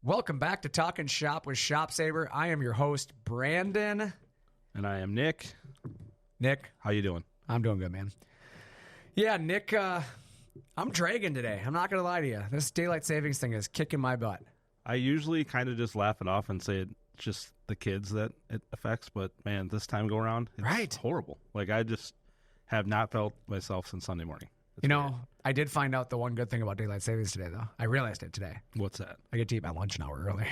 Welcome back to Talkin Shop with ShopSabre. I am your host, Brandon. And I am Nick. Nick. How you doing? I'm doing good, man. Yeah, Nick, I'm dragging today. I'm not going to lie to you. This daylight savings thing is kicking my butt. I usually kind of just laugh it off and say it's just the kids that it affects, but man, this time go around, it's horrible. Like, I just have not felt myself since Sunday morning. It's weird. I did find out the one good thing about daylight savings today, though. I realized it today. What's that? I get to eat my lunch an hour early.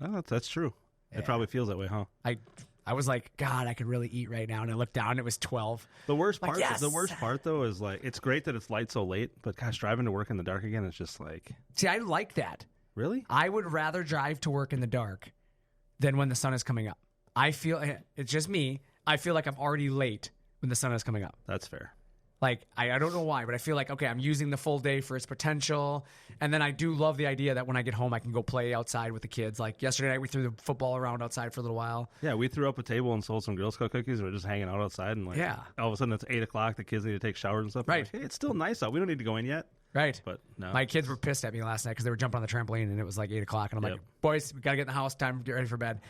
Well, that's true. Yeah. It probably feels that way, huh? I was like, God, I could really eat right now. And I looked down, and it was 12. The worst part, yes! the worst part though, is like, it's great that it's light so late, but gosh, driving to work in the dark again is just like. See, I like that. Really? I would rather drive to work in the dark than when the sun is coming up. I feel, it's just me, I feel like I'm already late when the sun is coming up. That's fair. Like, I don't know why, but I feel like, okay, I'm using the full day for its potential. And then I do love the idea that when I get home, I can go play outside with the kids. Like, yesterday night, we threw the football around outside for a little while. Yeah, we threw up a table and sold some Girl Scout cookies. We're just hanging out outside. And like, all of a sudden, it's 8 o'clock. The kids need to take showers and stuff. Right. Like, hey, it's still nice out. We don't need to go in yet. Right. But no. My kids were pissed at me last night because they were jumping on the trampoline, and it was like 8 o'clock. And I'm like, boys, we got to get in the house. Time to get ready for bed.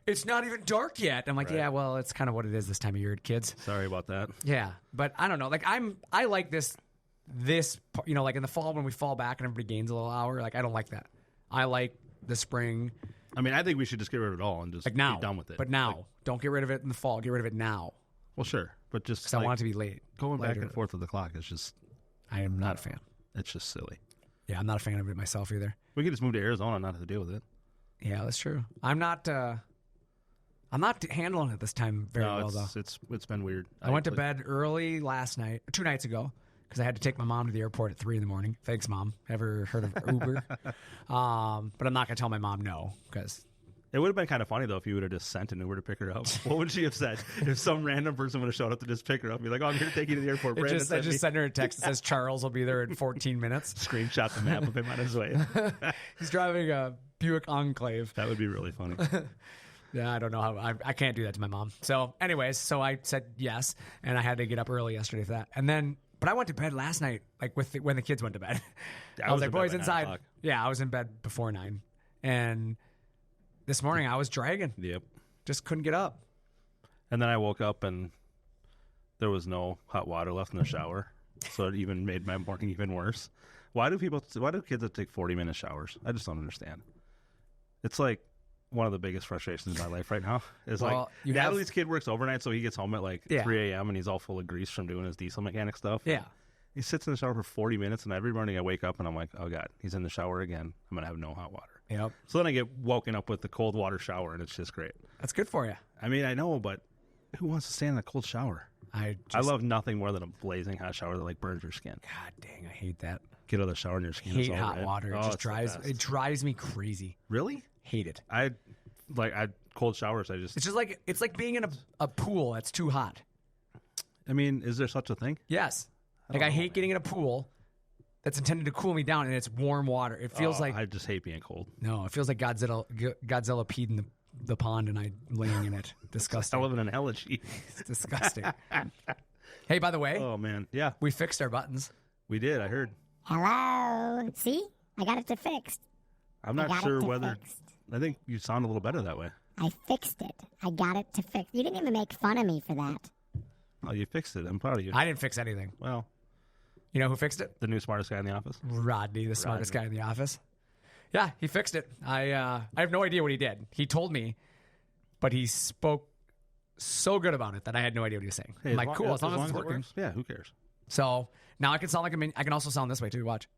It's not even dark yet. I'm like, yeah, well, it's kind of what it is this time of year, kids. Sorry about that. Yeah, but I don't know. Like, I like this, like in the fall when we fall back and everybody gains a little hour. Like, I don't like that. I like the spring. I mean, I think we should just get rid of it all and just like now, be done with it. But now, don't get rid of it in the fall. Get rid of it now. Well, sure, but just because I want it to be late. Going back and forth with the clock is just. I am not a fan. It's just silly. Yeah, I'm not a fan of it myself either. We could just move to Arizona and not have to deal with it. Yeah, that's true. I'm not handling it this time very well, though. It's been weird. I went to bed early last night, 2 nights ago, because I had to take my mom to the airport at 3 in the morning. Thanks, Mom. Ever heard of Uber? But I'm not going to tell my mom no, because... It would have been kind of funny, though, if you would have just sent an Uber to pick her up. What would she have said if some random person would have showed up to just pick her up and be like, oh, I'm here to take you to the airport. I just sent her a text that says Charles will be there in 14 minutes. Screenshot the map of him on his way. He's driving a Buick Enclave. That would be really funny. Yeah, I don't know how. I can't do that to my mom. So anyways, I said yes, and I had to get up early yesterday for that. And then, but I went to bed last night, like when the kids went to bed. I was like, boys, inside. Yeah, I was in bed before 9. And this morning I was dragging. Yep. Just couldn't get up. And then I woke up and there was no hot water left in the shower. So it even made my morning even worse. Why do kids have to take 40-minute showers? I just don't understand. It's like one of the biggest frustrations in my life right now. Is Natalie's kid works overnight, so he gets home at like 3 a.m. and he's all full of grease from doing his diesel mechanic stuff. Yeah. He sits in the shower for 40 minutes, and every morning I wake up and I'm like, oh, God, he's in the shower again. I'm going to have no hot water. Yep. So then I get woken up with the cold water shower, and it's just great. That's good for you. I mean, I know, but who wants to stand in a cold shower? I love nothing more than a blazing hot shower that like burns your skin. God dang, I hate that. Get out of the shower and your skin is all hot red. water. It just drives me crazy. Really? Hate it. I cold showers. It's just like it's like being in a pool that's too hot. I mean, is there such a thing? Yes. I hate getting in a pool that's intended to cool me down, and it's warm water. It feels like I just hate being cold. No, it feels like Godzilla peed in the pond, and I'm laying in it. Disgusting. I live in an analogy. It's disgusting. Hey, by the way. Oh man, yeah, we fixed our buttons. We did. I heard. Hello. See, I got it fixed. I'm not sure whether. I think you sound a little better that way. I fixed it. I got it to fix. You didn't even make fun of me for that. Oh, you fixed it. I'm proud of you. I didn't fix anything. Well, you know who fixed it? The new smartest guy in the office. Rodney, the smartest guy in the office. Yeah, he fixed it. I have no idea what he did. He told me, but he spoke so good about it that I had no idea what he was saying. Hey, I'm like, cool, as long as it's working. Works. Yeah, who cares? So now I can sound like I can also sound this way too. Watch.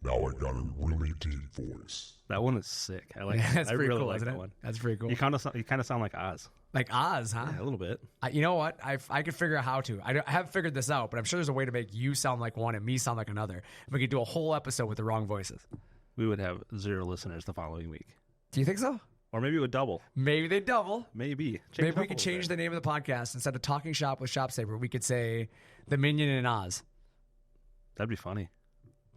Now I got a really deep voice. That one is sick. I like. That's pretty really cool, like isn't that it? one. That's pretty cool. You kind of sound like Oz. Like Oz, huh? Yeah, a little bit. You know what? I could figure out how to. I haven't figured this out, but I'm sure there's a way to make you sound like one and me sound like another. And we could do a whole episode with the wrong voices. We would have 0 listeners the following week. Do you think so? Or maybe it would double. Maybe they double. Maybe. Maybe we could change the name of the podcast. Instead of Talking Shop with ShopSabre, we could say The Minion and Oz. That'd be funny.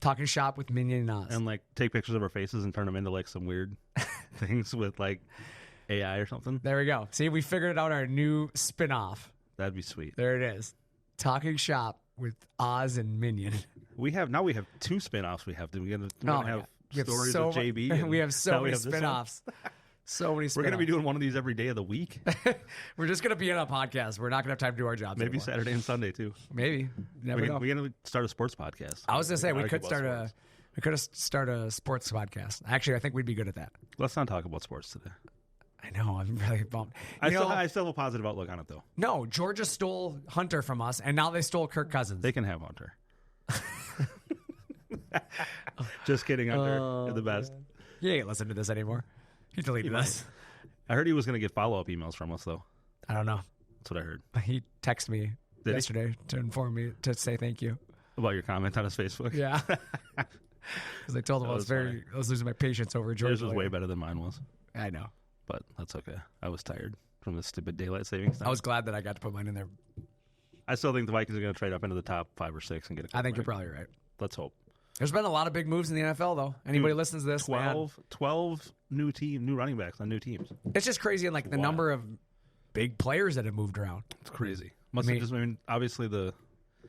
Talking Shop with Minion and Oz. And like take pictures of our faces and turn them into like some weird things with like AI or something. There we go. See, we figured out our new spin-off. That'd be sweet. There it is. Talking Shop with Oz and Minion. We have 2 spin-offs we have to. We're gonna have stories of JB. And we have so now many this one. spinoffs. So many spinoffs. We're going to be doing one of these every day of the week. We're just going to be in a podcast. We're not going to have time to do our jobs Maybe anymore. Saturday and Sunday too. Maybe. Never know. We're going to start a sports podcast. I was going to say we argue could about start sports. we could start a sports podcast. Actually, I think we'd be good at that. Let's not talk about sports today. I know. I'm really bummed. I still have a positive outlook on it though. No, Georgia stole Hunter from us, and now they stole Kirk Cousins. They can have Hunter. Just kidding, Hunter. You're the best. He ain't listening to this anymore. He deleted us. I heard he was going to get follow-up emails from us though. I don't know. That's what I heard. He texted me Did he? yesterday to inform me to say thank you. About your comment on his Facebook. Yeah. Because I told him I was losing my patience over Georgia. Yours was way better than mine was. I know. But that's okay. I was tired from the stupid daylight savings time. I was glad that I got to put mine in there. I still think the Vikings are going to trade up into the top 5 or 6 and get a I think you're quarterback. probably right. Let's hope. There's been a lot of big moves in the NFL, though. Anybody listens to this, 12 new running backs on new teams. it's just crazy. And like the Wow. number of big players that have moved around. It's crazy. Obviously the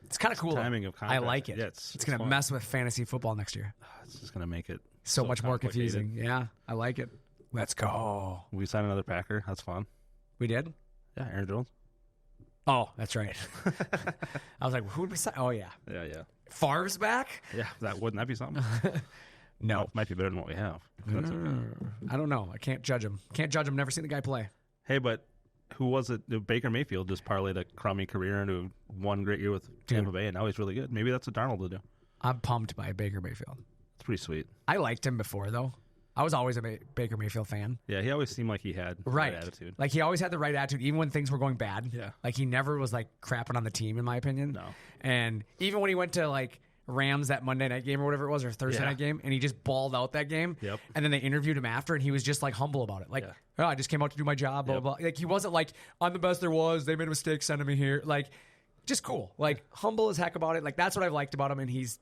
It's kind of cool. timing of I contracts. like it. Yeah, it's going to fun. mess with fantasy football next year. It's just going to make it So much more complicated. confusing. Yeah, I like it. Let's go. We signed another Packer. That's fun. We did? Yeah, Aaron Jones. Oh, that's right. I was like, who would we sign? Oh, yeah. Yeah. Favre's back? Yeah, wouldn't that be something? No. Might be better than what we have. That's okay. I don't know. I can't judge him. Never seen the guy play. Hey, but who was it? Baker Mayfield just parlayed a crummy career into one great year with Tampa Bay, and now he's really good. Maybe that's what Darnold will do. I'm pumped by Baker Mayfield. It's pretty sweet. I liked him before, though. I was always a Baker Mayfield fan. Yeah, he always seemed like he had the Right. right attitude. Like, he always had the right attitude, even when things were going bad. Yeah. Like, he never was, like, crapping on the team, in my opinion. No. And even when he went to, like, Rams that Monday night game or whatever it was, or Thursday Yeah. night game, and he just balled out that game. Yep. And then they interviewed him after, and he was just, like, humble about it. Like, Yeah. oh, I just came out to do my job, blah, Yep. blah, blah. Like, he wasn't like, I'm the best there was. They made a mistake sending me here. Like, just cool. Like, humble as heck about it. Like, that's what I've liked about him, and he's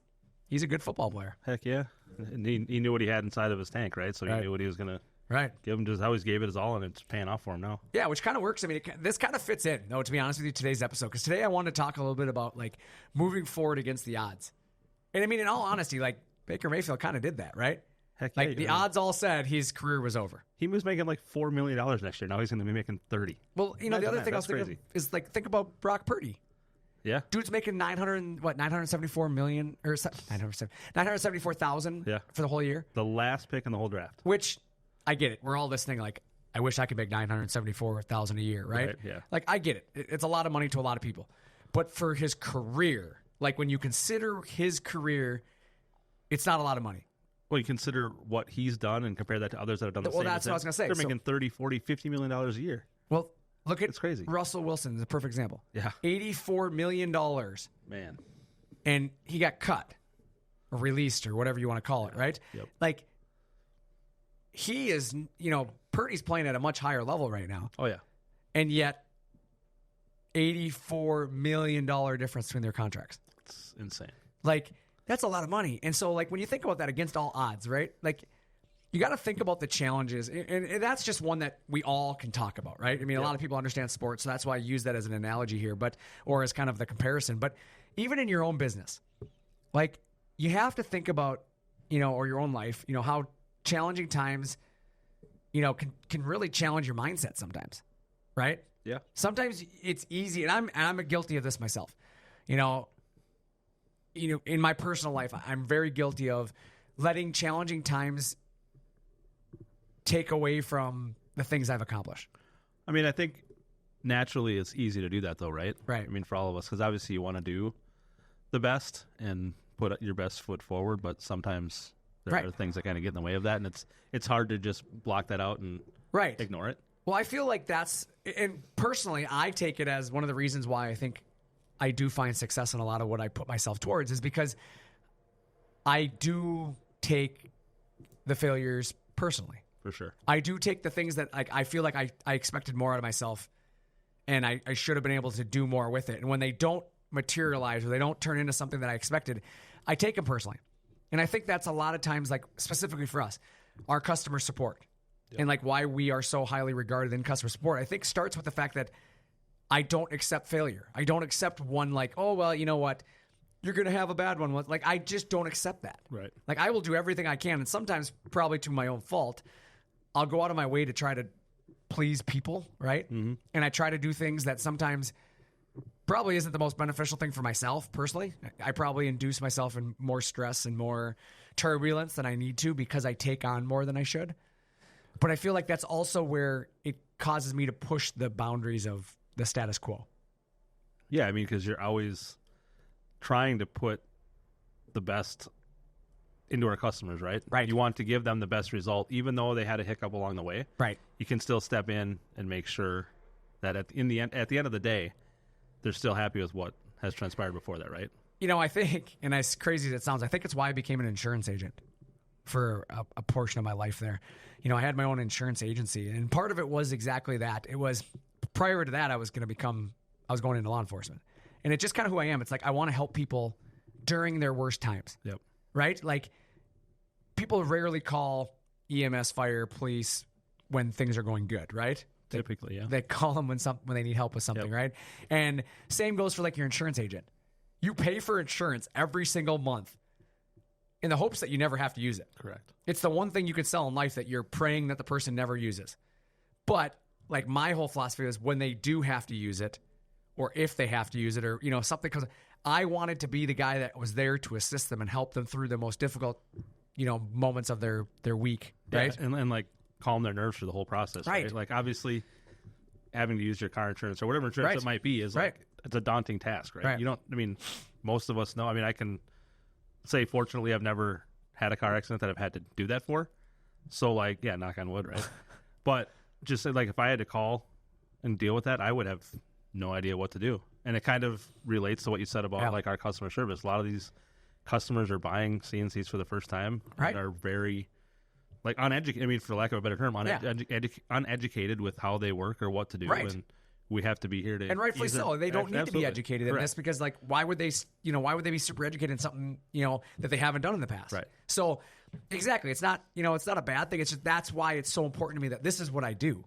a good football player. Heck yeah. And he knew what he had inside of his tank, right? So he Right. knew what he was going to Right. give him. Just always gave it his all, and it's paying off for him now. Yeah, which kind of works. I mean, this kind of fits in, though, to be honest with you, today's episode. Because today I wanted to talk a little bit about, like, moving forward against the odds. And, I mean, in all honesty, like, Baker Mayfield kind of did that, right? Heck yeah. Like, the odds all said his career was over. He was making like $4 million next year. Now he's going to be making 30. Well, you know, the Imagine other that. thing I was That's thinking crazy. of is, like, think about Brock Purdy. Yeah. Dude's making 974 million or 974,000 Yeah. for the whole year, The last pick in the whole draft. which I get it. We're all listening like, I wish I could make 974,000 a year, right? Right, yeah. Like, I get it. It's a lot of money to a lot of people. But for his career, like, when you consider his career, it's not a lot of money. Well, you consider what he's done and compare that to others that have done the Well, same. that's what I was gonna say. They're So- making 30, 40, $50 million a year. Well, look at It's crazy. Russell Wilson is a perfect example. Yeah. $84 million, Man. and he got cut or released or whatever you want to call it, right? Yep. Like, he is, you know, Purdy's playing at a much higher level right now, Oh, yeah. and yet $84 million difference between their contracts. It's insane. Like, that's a lot of money. And so, like, when you think about that against all odds, right? Like, you got to think about the challenges. And that's just one that we all can talk about, right? I mean, a lot of people understand sports, so that's why I use that as an analogy here, or as kind of the comparison. But even in your own business, like, you have to think about, you know, or your own life, you know, how challenging times, you know, can really challenge your mindset sometimes, right? Yeah. Sometimes it's easy, and I'm guilty of this myself. You know, in my personal life, I'm very guilty of letting challenging times take away from the things I've accomplished. I mean, I think naturally it's easy to do that, though, right? Right. I mean, for all of us, because obviously you want to do the best and put your best foot forward, but sometimes there Right. are things that kind of get in the way of that, and it's hard to just block that out and Right. ignore it. Well, I feel like and personally, I take it as one of the reasons why I think I do find success in a lot of what I put myself towards is because I do take the failures personally. For sure. I do take the things that I feel like I expected more out of myself, and I should have been able to do more with it. And when they don't materialize or they don't turn into something that I expected, I take them personally. And I think that's a lot of times, like, specifically for us, our customer support and like why we are so highly regarded in customer support, I think starts with the fact that I don't accept failure. I don't accept one like, oh, well, you know what? you're going to have a bad one. Like, I just don't accept that. Right. Like, I will do everything I can, and sometimes probably to my own fault, I'll go out of my way to try to please people, right? Mm-hmm. And I try to do things that sometimes probably isn't the most beneficial thing for myself personally. I probably induce myself in more stress and more turbulence than I need to because I take on more than I should. But I feel like that's also where it causes me to push the boundaries of the status quo. Yeah, I mean, because you're always trying to put the best into our customers, right? Right. You want to give them the best result, even though they had a hiccup along the way. Right. You can still step in and make sure that at the end of the day, they're still happy with what has transpired before that, right? You know, I think, and as crazy as it sounds, I think it's why I became an insurance agent for a portion of my life there. You know, I had my own insurance agency, and part of it was exactly that. It was, prior to that, I was going into law enforcement. And it's just kind of who I am. It's like, I want to help people during their worst times. Yep. Right? Like, people rarely call EMS, fire, police when things are going good, right? Typically, yeah. They call them when they need help with something, Yep. right? And same goes for like your insurance agent. You pay for insurance every single month in the hopes that you never have to use it. Correct. It's the one thing you could sell in life that you're praying that the person never uses. But like, my whole philosophy is when they do have to use it, or if they have to use it, or, you know, something comes, I wanted to be the guy that was there to assist them and help them through the most difficult, you know, moments of their week, right? Yeah, and like calm their nerves through the whole process, right? Like, obviously, having to use your car insurance or whatever insurance it might be is like, it's a daunting task, right? You don't, I mean, most of us know. I mean, I can say, fortunately, I've never had a car accident that I've had to do that for. So, like, yeah, knock on wood, right? But just like, if I had to call and deal with that, I would have no idea what to do. And it kind of relates to what you said about like our customer service. A lot of these customers are buying CNCs for the first time and are very like uneducated. I mean, for lack of a better term, uneducated with how they work or what to do. And we have to be here to, and rightfully so. They don't need to be educated in this, because like, why would they be super educated in something, you know, that they haven't done in the past? Right. So exactly, it's not, you know, it's not a bad thing. It's just, that's why it's so important to me that this is what I do.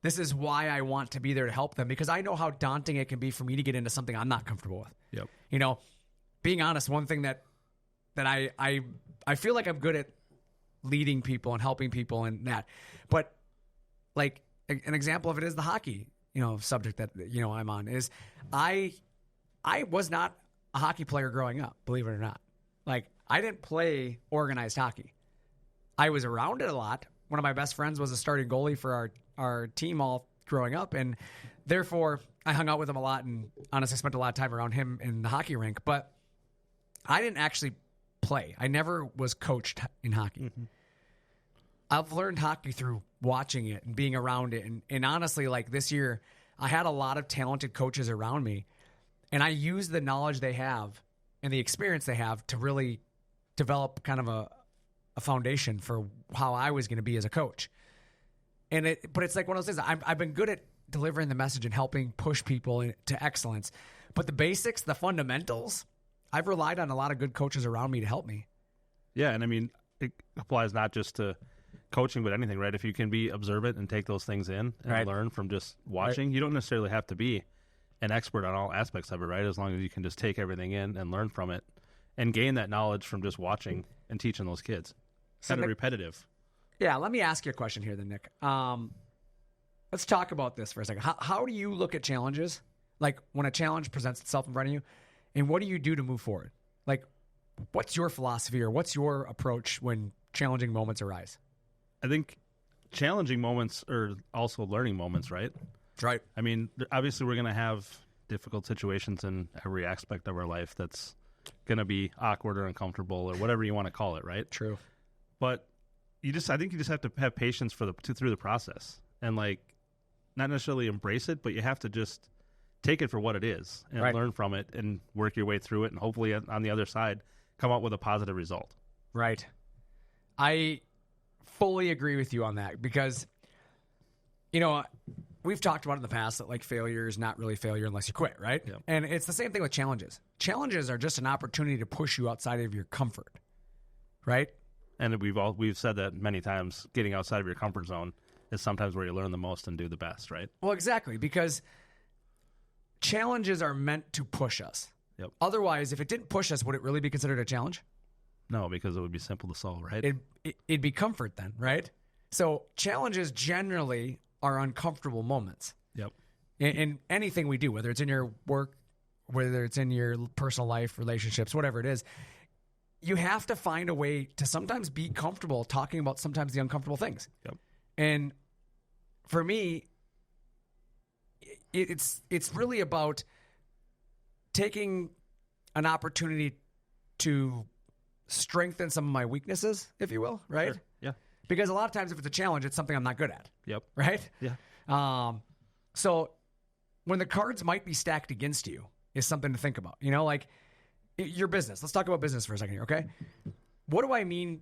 This is why I want to be there to help them, because I know how daunting it can be for me to get into something I'm not comfortable with. Yep. You know, being honest, one thing that I feel like I'm good at leading people and helping people and that, but like an example of it is the hockey, you know, subject that, you know, I'm on is I was not a hockey player growing up, believe it or not. Like, I didn't play organized hockey. I was around it a lot. One of my best friends was a starting goalie for our team all growing up, and therefore I hung out with him a lot and honestly spent a lot of time around him in the hockey rink, but I didn't actually play. I never was coached in hockey. Mm-hmm. I've learned hockey through watching it and being around it. And honestly, like this year, I had a lot of talented coaches around me, and I used the knowledge they have and the experience they have to really develop kind of a foundation for how I was going to be as a coach. But it's like one of those things. I've been good at delivering the message and helping push people to excellence. But the basics, the fundamentals, I've relied on a lot of good coaches around me to help me. Yeah, and I mean, it applies not just to coaching, but anything, right? If you can be observant and take those things in and learn from just watching, you don't necessarily have to be an expert on all aspects of it, right? As long as you can just take everything in and learn from it and gain that knowledge from just watching and teaching those kids. Kind of repetitive. Yeah, let me ask you a question here then, Nick. Let's talk about this for a second. How do you look at challenges? Like, when a challenge presents itself in front of you, and what do you do to move forward? Like, what's your philosophy or what's your approach when challenging moments arise? I think challenging moments are also learning moments, right? Right. I mean, obviously we're going to have difficult situations in every aspect of our life that's going to be awkward or uncomfortable or whatever you want to call it, right? True. But I think you just have to have patience through the process and like not necessarily embrace it, but you have to just take it for what it is and learn from it and work your way through it, and hopefully on the other side come out with a positive result. Right. I fully agree with you on that, because, you know, we've talked about in the past that like failure is not really failure unless you quit, right? Yep. And it's the same thing with challenges. Challenges are just an opportunity to push you outside of your comfort, right? And we've said that many times. Getting outside of your comfort zone is sometimes where you learn the most and do the best, right? Well, exactly, because challenges are meant to push us. Yep. Otherwise, if it didn't push us, would it really be considered a challenge? No, because it would be simple to solve, right? It'd be comfort then, right? So challenges generally are uncomfortable moments. Yep. In anything we do, whether it's in your work, whether it's in your personal life, relationships, whatever it is, you have to find a way to sometimes be comfortable talking about sometimes the uncomfortable things. Yep. And for me, it's really about taking an opportunity to strengthen some of my weaknesses, if you will, right? Sure. Yeah. Because a lot of times if it's a challenge, it's something I'm not good at. Yep. Right? Yeah. So when the cards might be stacked against you is something to think about. You know, like your business. Let's talk about business for a second here, okay? What do I mean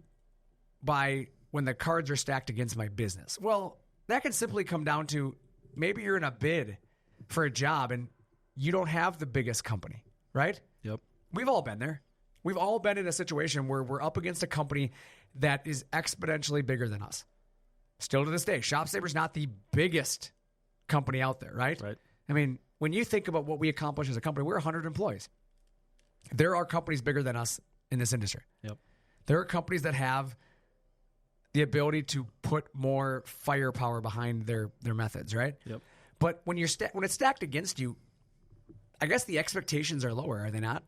by when the cards are stacked against my business? Well, that can simply come down to maybe you're in a bid for a job and you don't have the biggest company, right? Yep. We've all been there. We've all been in a situation where we're up against a company that is exponentially bigger than us. Still to this day, ShopSabre's not the biggest company out there, right? Right. I mean, when you think about what we accomplish as a company, we're 100 employees. There are companies bigger than us in this industry. Yep. There are companies that have the ability to put more firepower behind their methods, right? Yep. But when when it's stacked against you, I guess the expectations are lower, are they not?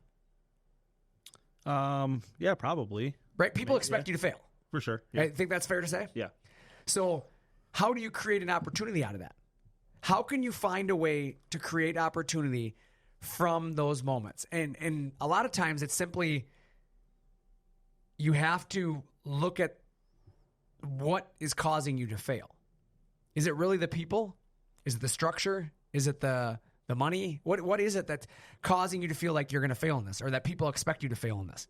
Yeah, probably. Right? People expect you to fail. For sure. Yeah. I think that's fair to say. Yeah. So how do you create an opportunity out of that? How can you find a way to create opportunity from those moments? And a lot of times it's simply you have to look at what is causing you to fail. Is it really the people? Is it the structure? Is it the money? What is it that's causing you to feel like you're going to fail in this, or that people expect you to fail in this?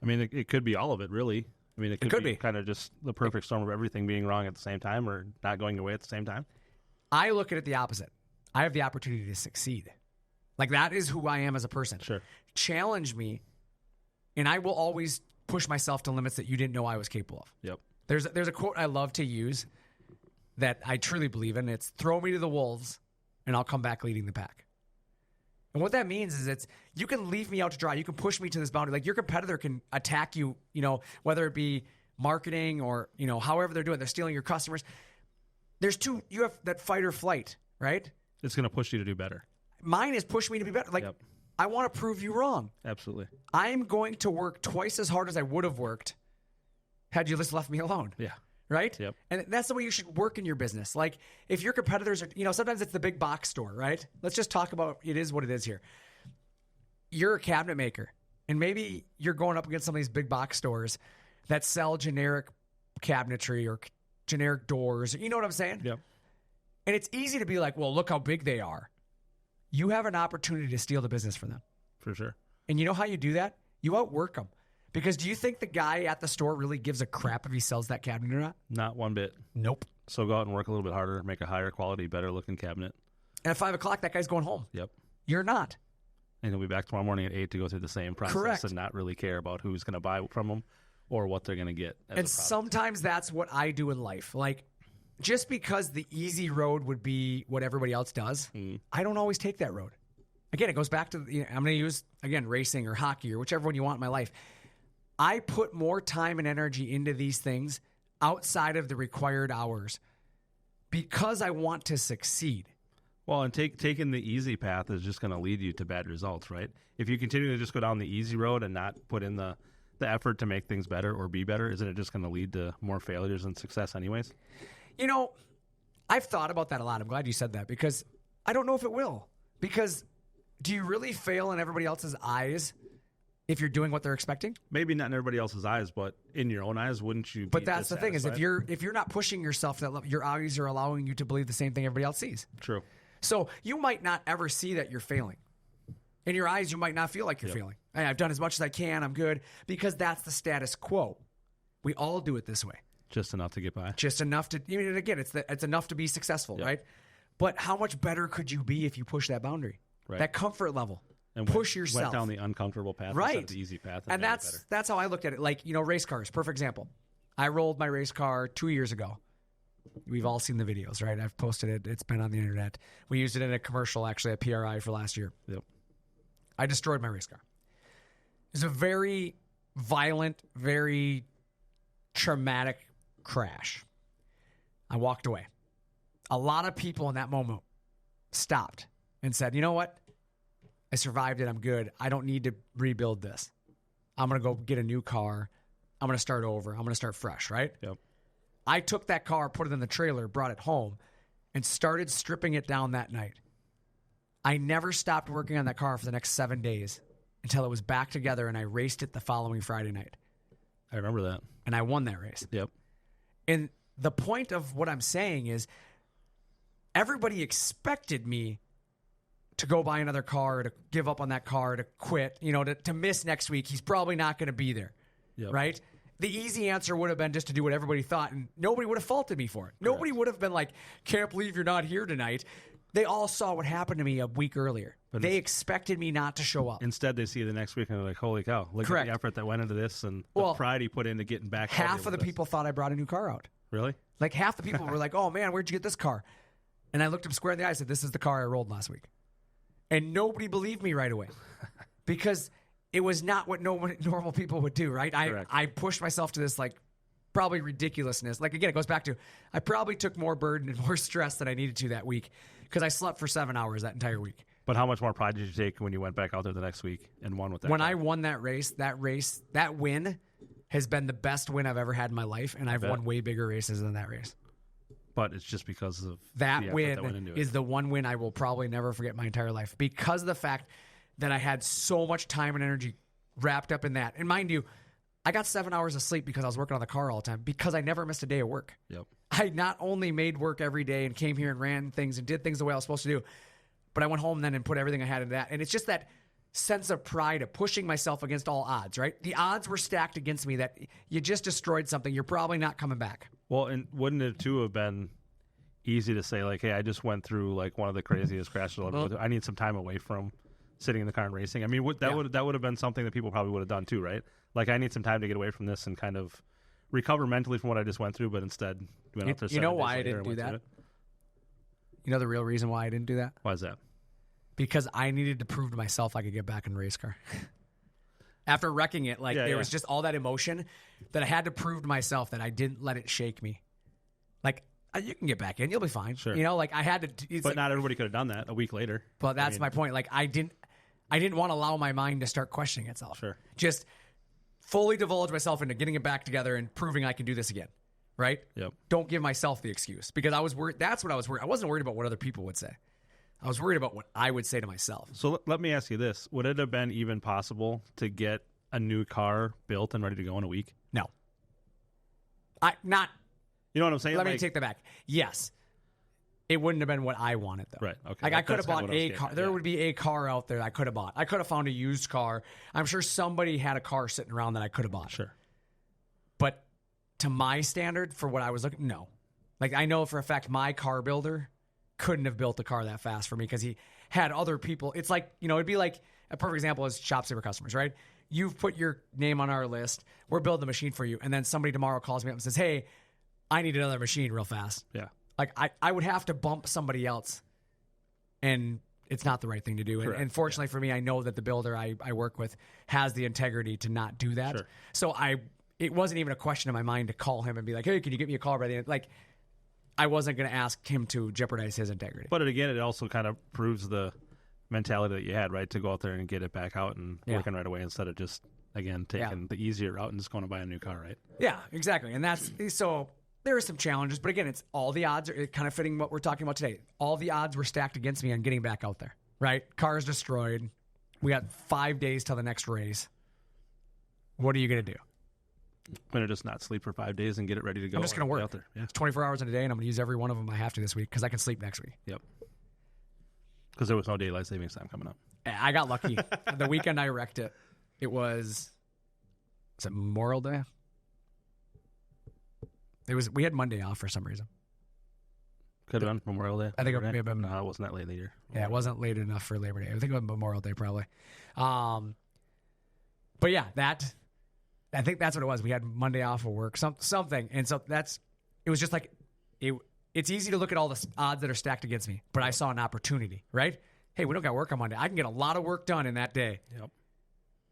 I mean, it could be all of it, really. I mean, it could be be kind of just the perfect storm of everything being wrong at the same time or not going away at the same time. I look at it the opposite. I have the opportunity to succeed. Like, that is who I am as a person. Sure. Challenge me, and I will always push myself to limits that you didn't know I was capable of. Yep. There's a quote I love to use that I truly believe in. It's throw me to the wolves, and I'll come back leading the pack. And what that means is you can leave me out to dry. You can push me to this boundary. Like, your competitor can attack you, whether it be marketing or, however they're doing. They're stealing your customers. You have that fight or flight, right? It's going to push you to do better. Mine is push me to be better. Like, Yep. I want to prove you wrong. Absolutely. I'm going to work twice as hard as I would have worked had you just left me alone. Yeah. Right? Yep. And that's the way you should work in your business. Like, if your competitors are, sometimes it's the big box store, right? Let's just talk about it is what it is here. You're a cabinet maker, and maybe you're going up against some of these big box stores that sell generic cabinetry or generic doors. You know what I'm saying? Yep. And it's easy to be like, well, look how big they are. You have an opportunity to steal the business from them. For sure. And you know how you do that? You outwork them. Because do you think the guy at the store really gives a crap if he sells that cabinet or not? Not one bit. Nope. So go out and work a little bit harder, make a higher quality, better looking cabinet. And at 5 o'clock, that guy's going home. Yep. You're not. And he'll be back tomorrow morning at 8 to go through the same process. Correct. And not really care about who's going to buy from them or what they're going to get. And sometimes that's what I do in life. Like, just because the easy road would be what everybody else does, I don't always take that road. Again, it goes back to, I'm going to use, again, racing or hockey or whichever one you want in my life. I put more time and energy into these things outside of the required hours because I want to succeed. Well, and taking the easy path is just going to lead you to bad results, right? If you continue to just go down the easy road and not put in the effort to make things better or be better, isn't it just going to lead to more failures than success anyways? I've thought about that a lot. I'm glad you said that because I don't know if it will. Because do you really fail in everybody else's eyes if you're doing what they're expecting? Maybe not in everybody else's eyes, but in your own eyes, wouldn't you? But that's the thing is if you're not pushing yourself to that level, your eyes are allowing you to believe the same thing everybody else sees. True. So you might not ever see that you're failing. In your eyes, you might not feel like you're failing. Hey, I've done as much as I can. I'm good. Because that's the status quo. We all do it this way. Just enough to get by. Just enough to, and again, it's enough to be successful, right? But how much better could you be if you push that boundary? Right. That comfort level. And push yourself. Went down the uncomfortable path right. instead of the easy path. And that's how I looked at it. Like, race cars, perfect example. I rolled my race car 2 years ago. We've all seen the videos, right? I've posted it. It's been on the internet. We used it in a commercial, actually, at PRI for last year. Yep. I destroyed my race car. It was a very violent, very traumatic crash. I walked away. A lot of people in that moment stopped and said, you know what? I survived it. I'm good. I don't need to rebuild this. I'm going to go get a new car. I'm going to start over. I'm going to start fresh, right? Yep. I took that car, put it in the trailer, brought it home, and started stripping it down that night. I never stopped working on that car for the next 7 days until it was back together, and I raced it the following Friday night. I remember that. And I won that race. Yep. And the point of what I'm saying is everybody expected me to go buy another car, to give up on that car, to quit, to miss next week. He's probably not going to be there, right? The easy answer would have been just to do what everybody thought, and nobody would have faulted me for it. Nobody would have been like, can't believe you're not here tonight. They all saw what happened to me a week earlier. But they expected me not to show up. Instead, they see you the next week and they're like, holy cow, look at the effort that went into this and the pride he put into getting back. Half of the people thought I brought a new car out. Really? Like half the people were like, oh man, where'd you get this car? And I looked him square in the eye and said, this is the car I rolled last week. And nobody believed me right away because it was not what normal people would do, right? I pushed myself to this probably ridiculousness. Again, it goes back to I probably took more burden and more stress than I needed to that week because I slept for 7 hours that entire week. But how much more pride did you take when you went back out there the next week and won with that? When I won that win has been the best win I've ever had in my life, and I've won way bigger races than that race. But it's just because of that win is the one win I will probably never forget my entire life because of the fact that I had so much time and energy wrapped up in that. And mind you, I got 7 hours of sleep because I was working on the car all the time because I never missed a day of work. Yep. I not only made work every day and came here and ran things and did things the way I was supposed to do, but I went home then and put everything I had into that. And it's just that sense of pride of pushing myself against all odds, right? The odds were stacked against me that you just destroyed something. You're probably not coming back. Well, and wouldn't it too have been easy to say hey, I just went through one of the craziest crashes I've ever. I need some time away from sitting in the car and racing. I mean, that would have been something that people probably would have done too, right? I need some time to get away from this and kind of recover mentally from what I just went through, but instead went out there. You know why I didn't do that? You know the real reason why I didn't do that? Why is that? Because I needed to prove to myself I could get back in a race car. After wrecking it, there was just all that emotion that I had to prove to myself that I didn't let it shake me. You can get back in, you'll be fine. Sure. I had to. But not everybody could have done that a week later. But that's my point. I didn't want to allow my mind to start questioning itself. Sure. Just fully divulge myself into getting it back together and proving I can do this again. Right? Yep. Don't give myself the excuse because I was worried. That's what I was worried. I wasn't worried about what other people would say. I was worried about what I would say to myself. So let me ask you this. Would it have been even possible to get a new car built and ready to go in a week? No. You know what I'm saying? Let me take that back. Yes. It wouldn't have been what I wanted, though. Right. Okay. I could have bought a car. There would be a car out there I could have bought. I could have found a used car. I'm sure somebody had a car sitting around that I could have bought. Sure. But to my standard for what I was looking, no. I know for a fact my car builder couldn't have built a car that fast for me because he had other people. It's it'd be like a perfect example is ShopSabre customers, right? You've put your name on our list. We're building the machine for you. And then somebody tomorrow calls me up and says, hey, I need another machine real fast. Yeah. I would have to bump somebody else, and it's not the right thing to do. And fortunately for me, I know that the builder I work with has the integrity to not do that. Sure. So it wasn't even a question in my mind to call him and be like, hey, can you get me a car by the end? I wasn't going to ask him to jeopardize his integrity. But again, it also kind of proves the mentality that you had, right, to go out there and get it back out and working right away instead of just, again, taking the easier route and just going to buy a new car, right? Yeah, exactly. And that's so there are some challenges, but again, it's all the odds are kind of fitting what we're talking about today. All the odds were stacked against me on getting back out there, right? Car's destroyed. We got 5 days till the next race. What are you going to do? I'm going to just not sleep for 5 days and get it ready to go. I'm just going to work. Out there. Yeah. It's 24 hours in a day, and I'm going to use every one of them I have to this week because I can sleep next week. Yep. Because there was no daylight savings time coming up. I got lucky. The weekend I wrecked it, was it Memorial Day? We had Monday off for some reason. Could have been Memorial Day. I think it may have been. No, it wasn't that late either. Yeah, it wasn't late enough for Labor Day. I think it was Memorial Day probably. But yeah, I think that's what it was. We had Monday off of work, something, and so it was just it's easy to look at all the odds that are stacked against me, but I saw an opportunity, right? hey, we don't got work on Monday. I can get a lot of work done in that day. Yep.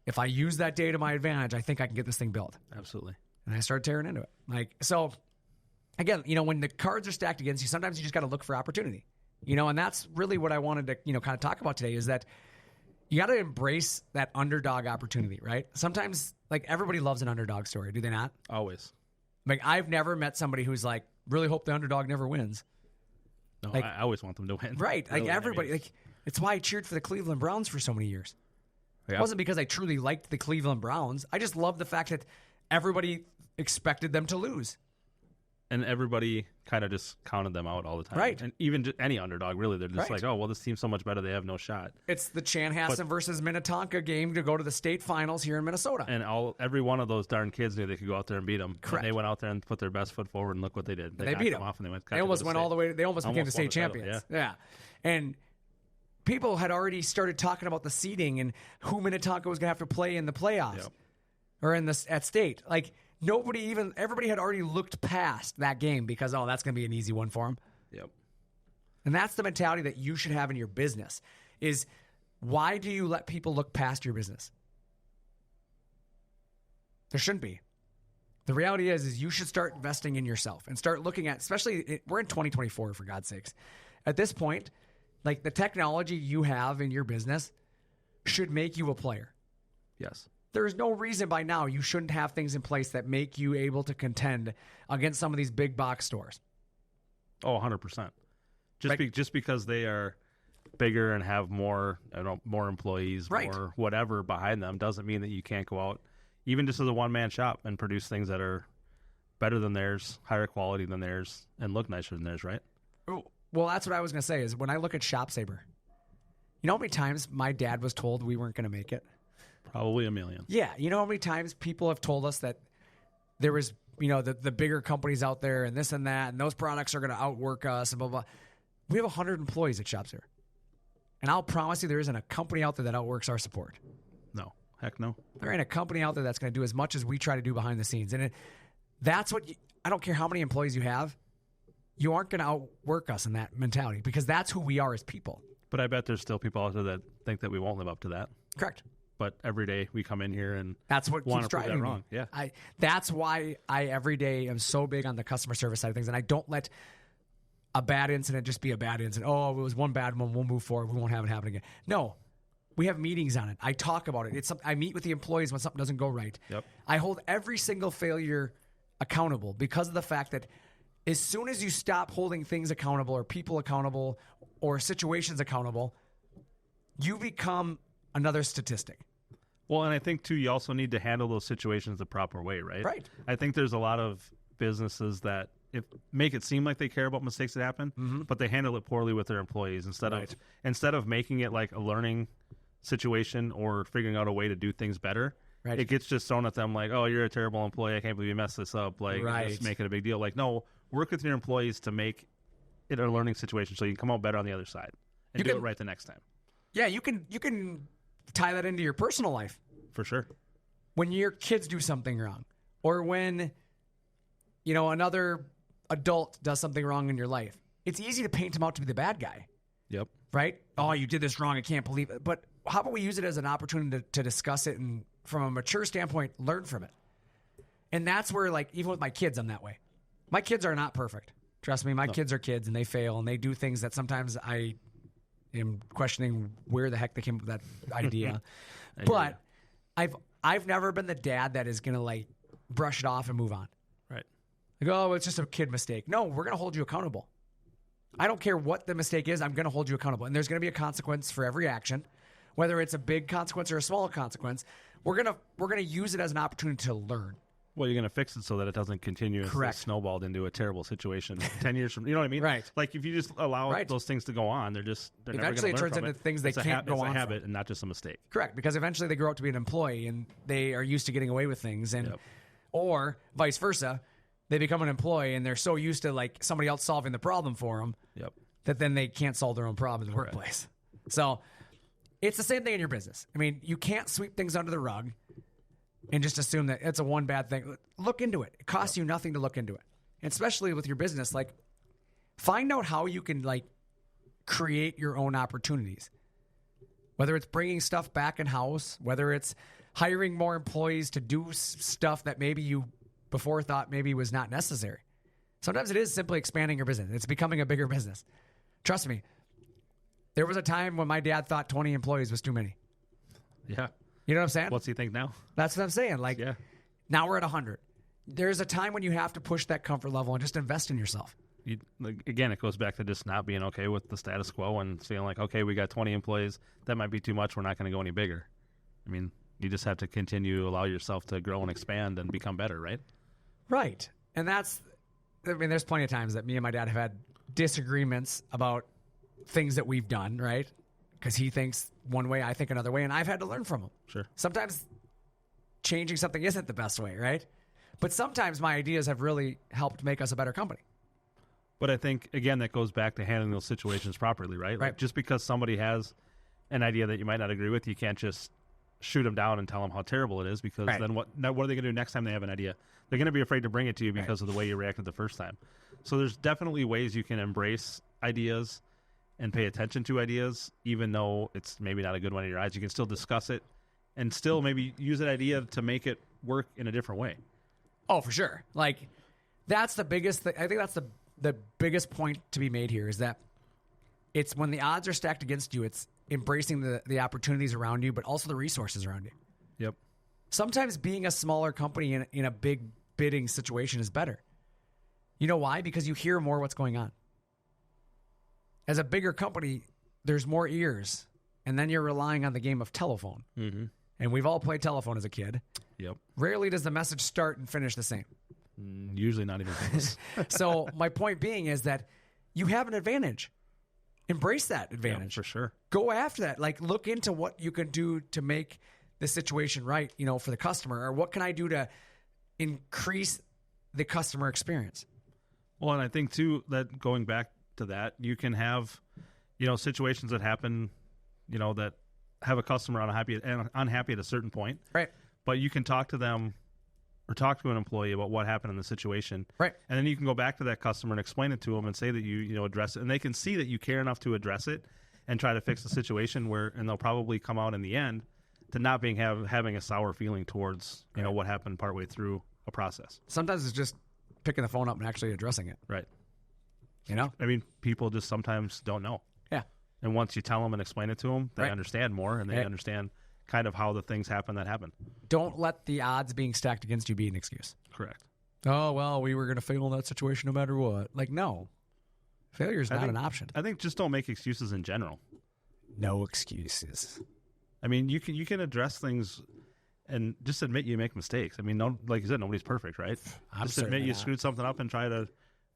If I use that day to my advantage, I think I can get this thing built. Absolutely. And I started tearing into it. So again, when the cards are stacked against you, sometimes you just got to look for opportunity. And that's really what I wanted to, kind of talk about today is that you got to embrace that underdog opportunity, right? Sometimes, everybody loves an underdog story, do they not? Always. I've never met somebody who's really hope the underdog never wins. No, I always want them to win. Right. Really, everybody, it's why I cheered for the Cleveland Browns for so many years. Yeah. It wasn't because I truly liked the Cleveland Browns. I just loved the fact that everybody expected them to lose. And everybody kind of just counted them out all the time. Right. And even just any underdog, really, they're just Right. like, oh, well, this team's so much better, they have no shot. It's the Chanhassen versus Minnetonka game to go to the state finals here in Minnesota. And every one of those darn kids knew they could go out there and beat them. Correct. And they went out there and put their best foot forward, and look what they did. They beat them. Off and They almost went all the way. They almost became the state won the title, champions. Yeah. And people had already started talking about the seeding and who Minnetonka was going to have to play in the playoffs Yep. or at state. Everybody had already looked past that game because, that's going to be an easy one for them. Yep. And that's the mentality that you should have in your business is why do you let people look past your business? There shouldn't be. The reality is you should start investing in yourself and start looking at, we're in 2024 for God's sakes. At this point, the technology you have in your business should make you a player. Yes. There is no reason by now you shouldn't have things in place that make you able to contend against some of these big box stores. Oh, 100%. Just because they are bigger and have more employees, Right. more whatever behind them, doesn't mean that you can't go out, even just as a one-man shop, and produce things that are better than theirs, higher quality than theirs, and look nicer than theirs, right? Well, that's what I was going to say is when I look at ShopSabre, you know how many times my dad was told we weren't going to make it? Probably a million. Yeah. You know how many times people have told us that there was, the bigger companies out there and this and that, and those products are going to outwork us and blah, blah. We have 100 employees at ShopSabre. And I'll promise you there isn't a company out there that outworks our support. No. Heck no. There ain't a company out there that's going to do as much as we try to do behind the scenes. And that's what I don't care how many employees you have. You aren't going to outwork us in that mentality because that's who we are as people. But I bet there's still people out there that think that we won't live up to that. Correct. But every day we come in here and that's what want keeps to prove driving that wrong. me. Yeah. That's why I every day am so big on the customer service side of things, and I don't let a bad incident just be a bad incident. Oh, it was one bad one. We'll move forward. We won't have it happen again. No, we have meetings on it. I talk about it. I meet with the employees when something doesn't go right. Yep. I hold every single failure accountable because of the fact that as soon as you stop holding things accountable or people accountable or situations accountable, you become another statistic. Well, and I think, too, you also need to handle those situations the proper way, right? Right. I think there's a lot of businesses that make it seem like they care about mistakes that happen, but they handle it poorly with their employees instead of making it like a learning situation or figuring out a way to do things better. Right. It gets just thrown at them like, oh, you're a terrible employee. I can't believe you messed this up. Like, just make it a big deal. Like, no, work with your employees to make it a learning situation so you can come out better on the other side and do it right the next time. Yeah, you can tie that into your personal life. For sure. When your kids do something wrong or when, another adult does something wrong in your life, it's easy to paint them out to be the bad guy. Yep. Right? Oh, you did this wrong. I can't believe it. But how about we use it as an opportunity to discuss it and from a mature standpoint, learn from it. And that's where, even with my kids, I'm that way. My kids are not perfect. Trust me, my kids are kids and they fail and they do things that sometimes I am questioning where the heck they came up with that idea. But I've never been the dad that is going to brush it off and move on. Right. Oh, it's just a kid mistake. No, we're going to hold you accountable. I don't care what the mistake is. I'm going to hold you accountable. And there's going to be a consequence for every action, whether it's a big consequence or a small consequence. We're going to use it as an opportunity to learn. Well, you're going to fix it so that it doesn't continue and snowballed into a terrible situation 10 years from, you know what I mean? Right. Like if you just allow those things to go on, they're eventually never going to learn it turns from into it. things they can't go on. It's a habit and not just a mistake. Correct, because eventually they grow up to be an employee and they are used to getting away with things, and or vice versa, they become an employee and they're so used to somebody else solving the problem for them that then they can't solve their own problem in the workplace. So it's the same thing in your business. I mean, you can't sweep things under the rug and just assume that it's a one bad thing. Look into it. It costs you nothing to look into it. And especially with your business, find out how you can create your own opportunities. Whether it's bringing stuff back in house, whether it's hiring more employees to do stuff that maybe you before thought maybe was not necessary. Sometimes it is simply expanding your business. It's becoming a bigger business. Trust me. There was a time when my dad thought 20 employees was too many. Yeah. You know what I'm saying? What's he think now? That's what I'm saying. Like, Yeah. now we're at 100. There's a time when you have to push that comfort level and just invest in yourself. Again, it goes back to just not being okay with the status quo and feeling like, okay, we got 20 employees. That might be too much. We're not going to go any bigger. I mean, you just have to continue to allow yourself to grow and expand and become better, right? Right. And there's plenty of times that me and my dad have had disagreements about things that we've done, right? Because he thinks one way, I think another way, and I've had to learn from him. Sure. Sometimes changing something isn't the best way, right? But sometimes my ideas have really helped make us a better company. But I think, again, that goes back to handling those situations properly, right? Like, Right. just because somebody has an idea that you might not agree with, you can't just shoot them down and tell them how terrible it is, because Right. then what are they going to do next time they have an idea? They're going to be afraid to bring it to you because of the way you reacted the first time. So there's definitely ways you can embrace ideas and pay attention to ideas, even though it's maybe not a good one in your eyes. You can still discuss it and still maybe use that idea to make it work in a different way. Oh, for sure. Like, that's the biggest thing. I think that's the biggest point to be made here is that it's when the odds are stacked against you, it's embracing the opportunities around you, but also the resources around you. Yep. Sometimes being a smaller company in a big bidding situation is better. You know why? Because you hear more what's going on. As a bigger company, there's more ears, and then you're relying on the game of telephone. Mm-hmm. And we've all played telephone as a kid. Yep. Rarely does the message start and finish the same. Usually not even close. So my point being is that you have an advantage. Embrace that advantage. For sure. Go after that. Like, look into what you can do to make the situation right, for the customer, or what can I do to increase the customer experience? Well, and I think too that going back to that, you can have, situations that happen, that have a customer unhappy at a certain point. Right. But you can talk to them or talk to an employee about what happened in the situation. Right. And then you can go back to that customer and explain it to them and say that you address it, and they can see that you care enough to address it and try to fix the situation and they'll probably come out in the end to not having a sour feeling towards, what happened partway through a process. Sometimes it's just picking the phone up and actually addressing it. Right. I mean, people just sometimes don't know. Yeah. And once you tell them and explain it to them, they Right. understand more, and they Right. understand kind of how the things happen that happen. Don't let the odds being stacked against you be an excuse. Correct. Oh, well, we were going to fail in that situation no matter what. Like, no. Failure is not an option. I think just don't make excuses in general. No excuses. I mean, you can address things and just admit you make mistakes. I mean, like you said, nobody's perfect, right? I'm just admit certainly you not. screwed something up and try to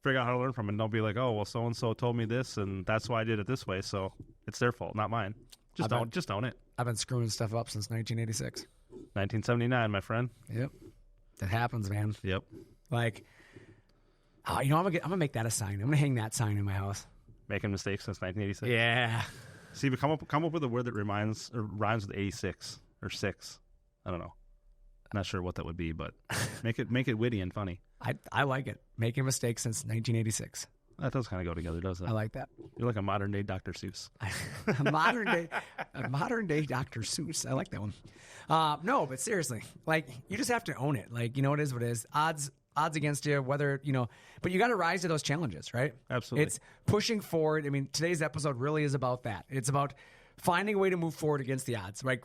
figure out how to learn from it. And don't be like, oh, well, so-and-so told me this, and that's why I did it this way, so it's their fault, not mine. Just own it. I've been screwing stuff up since 1986. 1979, my friend. Yep. That happens, man. Yep. Like, I'm gonna make that a sign. I'm gonna hang that sign in my house. Making mistakes since 1986. Yeah. See, but come up with a word that rhymes with 86 or 6. I don't know. Not sure what that would be, but make it witty and funny. I like it. Making mistakes since 1986. That does kind of go together, doesn't it? I like that. You're like a modern day Dr. Seuss. a modern day Dr. Seuss. I like that one. No, but seriously, like, you just have to own it. Like, it is what it is. Odds against you, whether, but you got to rise to those challenges, right? Absolutely. It's pushing forward. I mean, today's episode really is about that. It's about finding a way to move forward against the odds. Like,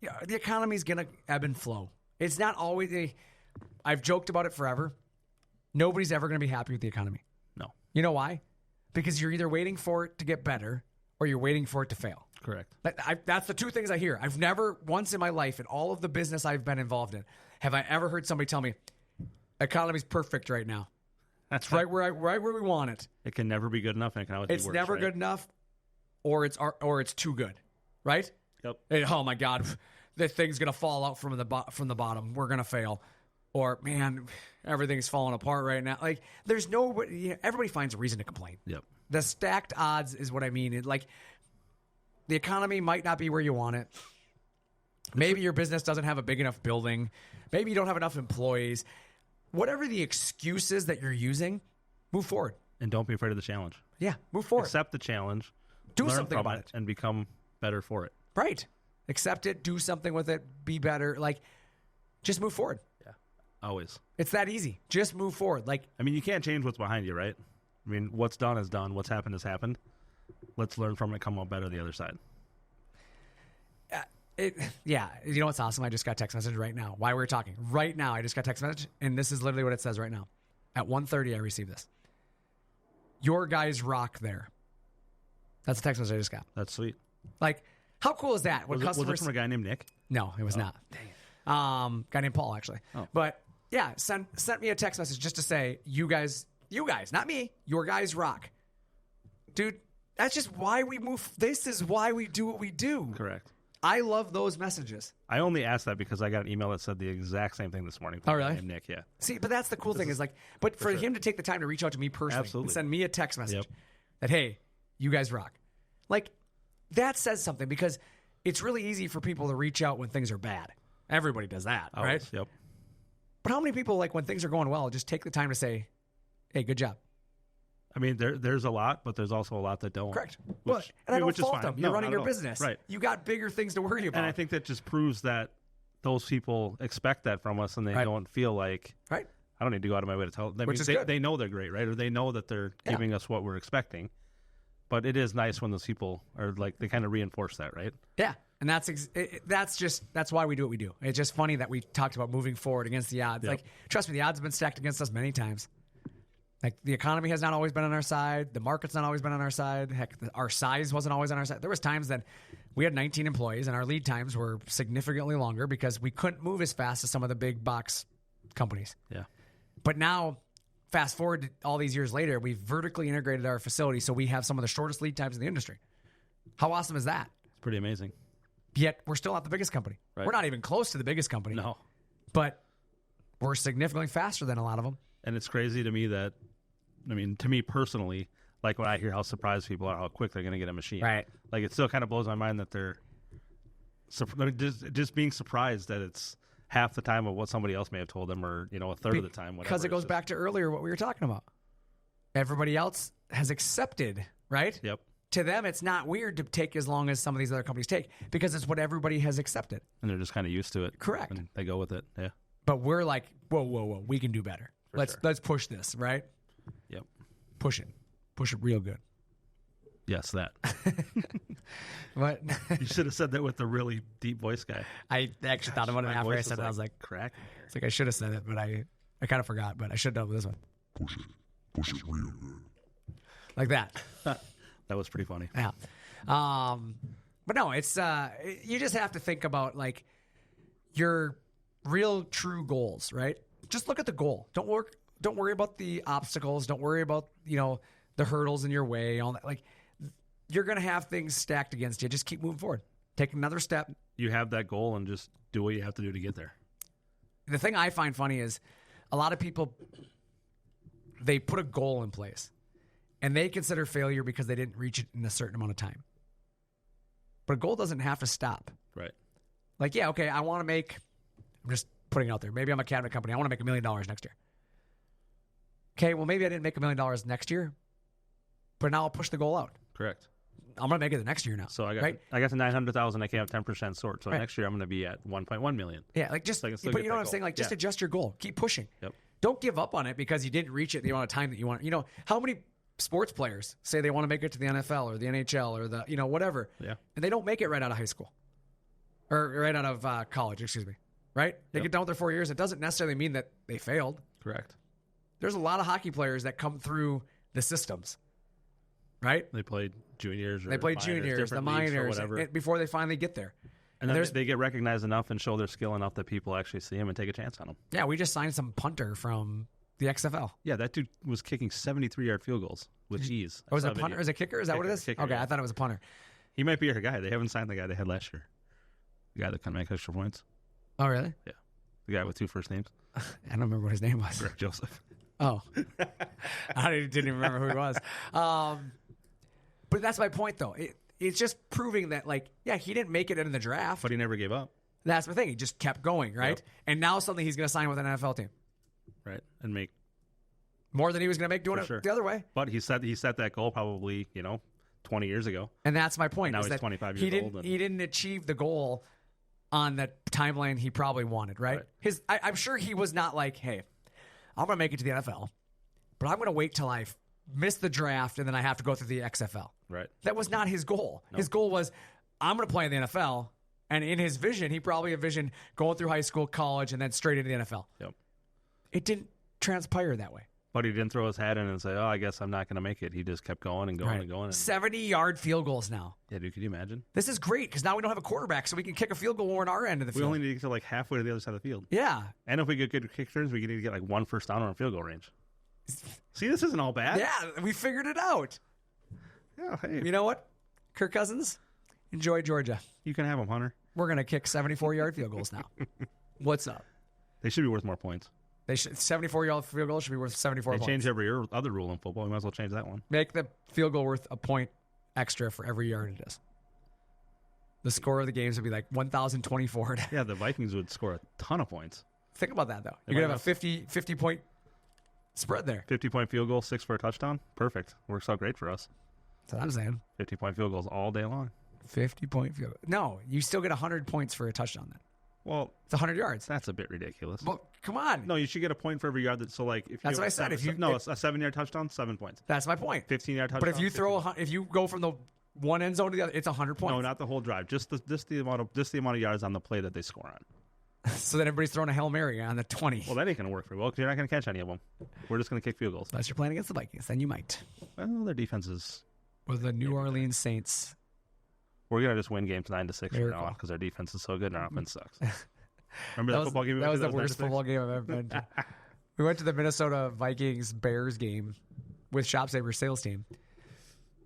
the economy is going to ebb and flow. It's not always I've joked about it forever. Nobody's ever going to be happy with the economy. No. You know why? Because you're either waiting for it to get better or you're waiting for it to fail. Correct. That's the two things I hear. I've never once in my life, in all of the business I've been involved in, have I ever heard somebody tell me, economy's perfect right now. That's right where we want it. It can never be good enough, and it can always be worse. It's never right? good enough, or it's too good, right? Yep. Oh my God, the thing's gonna fall out from the bottom. We're gonna fail, or man, everything's falling apart right now. Like, there's no everybody finds a reason to complain. Yep. The stacked odds is what I mean. The economy might not be where you want it. Maybe your business doesn't have a big enough building. Maybe you don't have enough employees. Whatever the excuses that you're using, move forward. And don't be afraid of the challenge. Yeah, move forward. Accept the challenge. Do learn something from about it. And become better for it. Right. Accept it. Do something with it. Be better. Like, just move forward. Yeah, always. It's that easy. Just move forward. Like, I mean, you can't change what's behind you, right? I mean, what's done is done. What's happened has happened. Let's learn from it, come out better the other side. Yeah. You know what's awesome? I just got a text message right now. While we were talking. Right now, I just got a text message, and this is literally what it says right now. At 1:30, I received this. Your guys rock there. That's the text message I just got. That's sweet. Like, how cool is that? Was it from a guy named Nick? No, it was not. Dang it. Guy named Paul, actually. Oh. But yeah, sent me a text message just to say, you guys, not me, your guys rock. Dude, that's just why we move. This is why we do what we do. Correct. I love those messages. I only asked that because I got an email that said the exact same thing this morning. Oh, really? Named Nick, yeah. See, but that's the cool thing is like, but for him to take the time to reach out to me personally Absolutely. and send me a text message that, hey, you guys rock. Like, that says something because it's really easy for people to reach out when things are bad. Everybody does that, right? Always, yep. But how many people, like, when things are going well, just take the time to say, hey, good job? I mean, there's a lot, but there's also a lot that don't. Correct. And I don't fault them. You're running your business. Right. You got bigger things to worry about. And I think that just proves that those people expect that from us, and they don't feel like, right. I don't need to go out of my way to tell them. Which is good. They know they're great, right? Or they know that they're giving us what we're expecting. But it is nice when those people are like, they kind of reinforce that, right? Yeah. And that's why we do what we do. It's just funny that we talked about moving forward against the odds. Yep. Like, trust me, the odds have been stacked against us many times. Like, the economy has not always been on our side. The market's not always been on our side. Heck, our size wasn't always on our side. There was times that we had 19 employees and our lead times were significantly longer because we couldn't move as fast as some of the big box companies. Yeah. But now, fast forward to all these years later, we've vertically integrated our facility so we have some of the shortest lead times in the industry. How awesome is that? It's pretty amazing. Yet, we're still not the biggest company. Right. We're not even close to the biggest company. No. But we're significantly faster than a lot of them. And it's crazy to me that, I mean, to me personally, like when I hear how surprised people are, how quick they're going to get a machine. Right. Like, it still kind of blows my mind that they're just being surprised that it's half the time of what somebody else may have told them, or, a third of the time. Because it goes back to earlier what we were talking about. Everybody else has accepted, right? Yep. To them, it's not weird to take as long as some of these other companies take because it's what everybody has accepted. And they're just kind of used to it. Correct. And they go with it. Yeah. But we're like, whoa, we can do better. Let's push this, right? Yep. Push it real good. Yes, that. What? You should have said that with the really deep voice guy. I actually thought about it after I said it. I was like, crack. It's like I should have said it, but I kind of forgot. But I should have done this one. Push it real good. Like that. That was pretty funny. Yeah. But no, it's you just have to think about like your real true goals, right? Just look at the goal. Don't worry about the obstacles. Don't worry about, the hurdles in your way, all that. Like, you're going to have things stacked against you. Just keep moving forward. Take another step. You have that goal and just do what you have to do to get there. The thing I find funny is a lot of people, they put a goal in place and they consider failure because they didn't reach it in a certain amount of time. But a goal doesn't have to stop. Right. Like, yeah, okay, I'm just putting it out there. Maybe I'm a cabinet company. I want to make $1 million next year. Okay, well, maybe I didn't make $1 million next year, but now I'll push the goal out. Correct. I'm going to make it the next year now. So I got right? I got to 900,000. I came up 10% short. So right. Next year I'm going to be at 1.1 million. Yeah, like just, so but you know what I'm saying? Like, just adjust your goal. Keep pushing. Yep. Don't give up on it because you didn't reach it the amount of time that you want. How many sports players say they want to make it to the NFL or the NHL or the, whatever. Yeah. And they don't make it right out of high school or right out of college, excuse me. Right? They get done with their 4 years. It doesn't necessarily mean that they failed. Correct. There's a lot of hockey players that come through the systems, right? They played juniors. They played juniors, the minors, whatever. before they finally get there. And then they get recognized enough and show their skill enough that people actually see them and take a chance on them. Yeah, we just signed some punter from the XFL. Yeah, that dude was kicking 73-yard field goals with ease. Oh, is it a punter? Is it a kicker? Is that what it is? Kicker, okay, yeah. I thought it was a punter. He might be our guy. They haven't signed the guy they had last year. The guy that can make extra points. Oh, really? Yeah. The guy with 2 first names. I don't remember what his name was. Greg Joseph. Oh. I didn't even remember who he was. But that's my point, though. It's just proving that, he didn't make it in the draft. But he never gave up. That's the thing. He just kept going, right? Yep. And now suddenly he's going to sign with an NFL team. Right. And make more than he was going to make doing it the other way. But he set that goal probably, 20 years ago. And that's my point. And now is he's that 25 he years didn't, old. And He didn't achieve the goal on the timeline he probably wanted, right? I'm sure he was not like, hey, I'm going to make it to the NFL, but I'm going to wait till I miss the draft and then I have to go through the XFL. right. That was not his goal. No. His goal was, I'm going to play in the NFL. And in his vision, he probably envisioned going through high school, college, and then straight into the NFL. Yep. It didn't transpire that way. But he didn't throw his hat in and say, "Oh, I guess I'm not going to make it." He just kept going and going and going. And, 70-yard field goals now. yeah, dude, could you imagine? This is great because now we don't have a quarterback, so we can kick a field goal when we're on our end of the We field. only need to get to like halfway to the other side of the field. Yeah. And if we get good kick returns, we need to get like one first down on field goal range. See, this isn't all bad. Yeah, we figured it out. Yeah, hey, You know what? Kirk Cousins, enjoy Georgia. you can have them, Hunter. We're going to kick 74-yard field goals now. What's up? They should be worth more points. They should 74-yard field goals should be worth 74 They points. change every other rule in football. We might as well change that one. Make the field goal worth a point extra for every yard it is. The score of the games would be like 1,024. Yeah, the Vikings would score a ton of points. Think about that, though. They You're going might to have a 50-point spread there. 50-point field goal, 6 for a touchdown. Perfect. Works out great for us. That's what I'm saying. 50-point field goals all day long. 50-point field goal. No, you still get 100 points for a touchdown then. Well, It's 100 yards. that's a bit ridiculous. Well, come on. No, you should get a point for every yard. So, like, if That's you what I said. If you- a 7-yard touchdown, 7 points. That's my point. 15-yard touchdown. But if you 15. if you go from the one end zone to the other, it's 100 points. No, not the whole drive. Just the amount of yards on the play that they score on. So then everybody's throwing a Hail Mary on the 20. Well, that ain't going to work very well because you're not going to catch any of them. We're just going to kick field goals. Unless you're playing against the Vikings, then you might. Well, their defense is. Or the New Orleans Saints. We're going to just win games 9-6 from Miracle. now on because our defense is so good and our offense sucks. Remember That that football game? we That went was to the worst 9-6? football game I've ever been to. We went to the Minnesota Vikings-Bears game with ShopSabre sales team.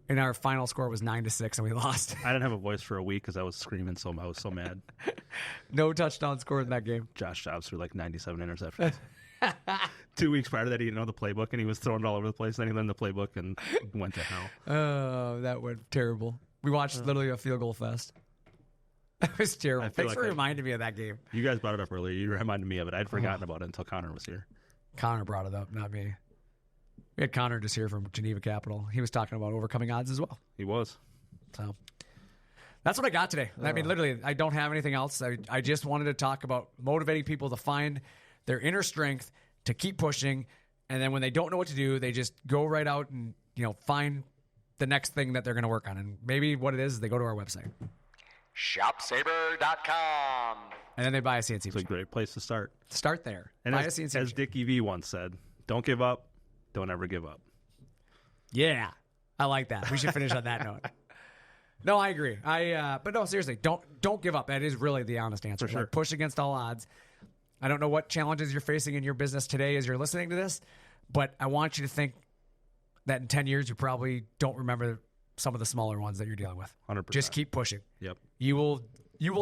And our final score was 9-6, and we lost. I didn't have a voice for a week because I was screaming I was so mad. No touchdown scored in that game. Josh Jobs threw like 97 interceptions. 2 weeks prior to that, he didn't know the playbook, and he was throwing it all over the place. Then he learned the playbook and went to hell. Oh, that went terrible. We watched literally a field goal fest. It was terrible. I feel Thanks like for reminding me of that game. You guys brought it up earlier. You reminded me of it. I'd forgotten about it until Connor was here. Connor brought it up, not me. We had Connor just here from Geneva Capital. He was talking about overcoming odds as well. He was. So that's what I got today. I mean, literally, I don't have anything else. I just wanted to talk about motivating people to find their inner strength, to keep pushing, and then when they don't know what to do, they just go right out and find the next thing that they're going to work on. And maybe what it is they go to our website. ShopSabre.com. And then they buy a CNC It's a machine. great place to start. Start there. And Buy a as, CNC as machine. Dickie V once said, don't give up. Don't ever give up. Yeah, I like that. We should finish on that note. No, I agree. But no, seriously, don't give up. That is really the honest answer. For sure. Like, push against all odds. I don't know what challenges you're facing in your business today as you're listening to this, but I want you to think that in 10 years you probably don't remember some of the smaller ones that you're dealing with. 100%. Just keep pushing. Yep. You will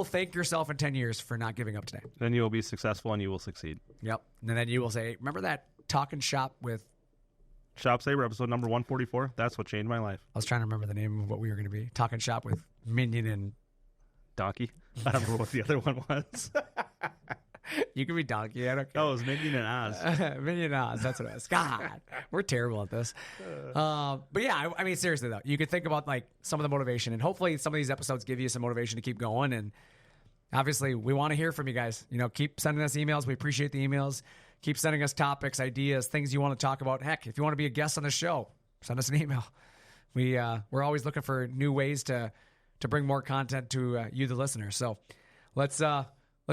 thank yourself in 10 years for not giving up today. Then you will be successful and you will succeed. Yep. And then you will say, remember that Talkin Shop with... ShopSabre episode number 144. That's what changed my life. I was trying to remember the name of what we were going to be. Talkin Shop with Minion and... Donkey. I don't remember what the other one was. You can be Donkey. I don't care. Oh, it was Minion and Oz. Minion odds. That's what it is. God, we're terrible at this. But yeah, I mean, seriously though, you could think about like some of the motivation, and hopefully some of these episodes give you some motivation to keep going. And obviously, we want to hear from you guys. Keep sending us emails. We appreciate the emails. Keep sending us topics, ideas, things you want to talk about. Heck, if you want to be a guest on the show, send us an email. We're always looking for new ways to bring more content to you, the listener. So let's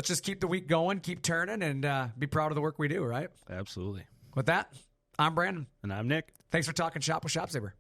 just keep the week going, keep turning, and be proud of the work we do, right? Absolutely. With that, I'm Brandon. And I'm Nick. Thanks for talking shop with ShopSabre.